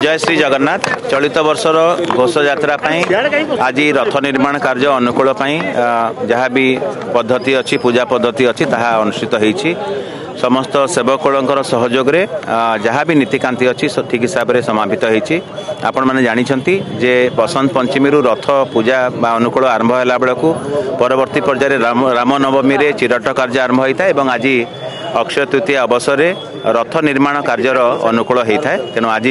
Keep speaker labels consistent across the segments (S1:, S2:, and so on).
S1: जय श्री जगन्नाथ। चलित वर्षर घोष यात्रा आज रथ निर्माण कार्य अनुकूल जहाँ भी पद्धति अच्छी पूजा पद्धति अच्छी ताहा अनुष्ठित होईछि। समस्त सेवकों सहयोग रे जहाँ भी नीतिकांति अच्छी ठीक हिसाब से समापित होईछि। आपण माने जानिछंती जे बसंत पंचमी रु रथ पूजा बा अनुकूल आरंभ होला बेलकु परवर्ती पर्याय राम नवमी रे चिरट कार्य आरंभ होता है और आज अक्षय तृतीया अवसर रथ निर्माण कार्यर अनुकूल होता है। तेणु आज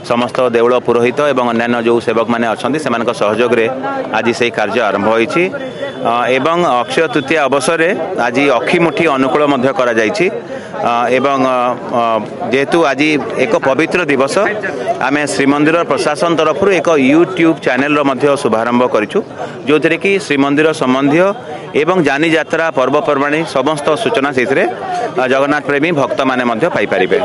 S1: समस्त देवल पुरोहित एवं अन्य जो सेवक मैंने अच्छा से सहयोग रे आज से कार्य आरंभ होईछि। एवं अक्षय तृतीया अवसर आज अखिमुठी अनुकूल करा जायछि। एवं जेहेतु आज एक पवित्र दिवस आमे श्रीमंदिर प्रशासन तरफ एक यूट्यूब चैनल शुभारंभ करिछु जो थे कि श्रीमंदिर संबंधी एवं जानी यात्रा पर्वपर्वाणी समस्त सूचना से जगन्नाथ प्रेमी भक्त माने पाई पारिबे।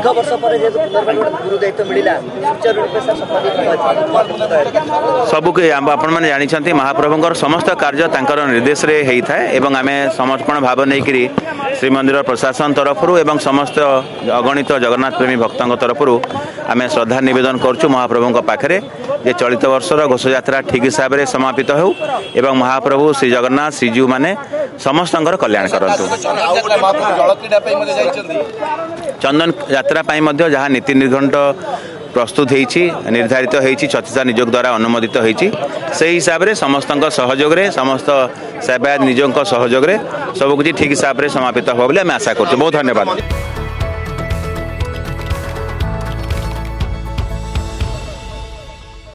S1: सबके आपण मैंने जानी महाप्रभुंर समस्त कार्य तांकर निर्देश रे होता है एवं आमे समर्पण भाव नहीं श्रीमंदिर प्रशासन तरफ एवं समस्त अगणित जगन्नाथ प्रेमी भक्तों तरफ आमे श्रद्धा निवेदन करुँ महाप्रभु पाखे जे चलित वर्षर घोष यात्रा ठीक हिसाब से समापित हो एवं महाप्रभु श्री जगन्नाथ श्रीजीव माने समस्त कल्याण करंतु। चंदन यात्रा जहाँ नीति निर्घंट प्रस्तुत होईछि निर्धारित होईछि छत्तीसगढ़ नियोग द्वारा अनुमोदित होईछि से हिसाब से समस्त सहयोग रे समस्त सेवायत निजों सहयोग रे सब कुछ ठीक हिसाब से समापित हो बोले आशा करछु। बहुत धन्यवाद।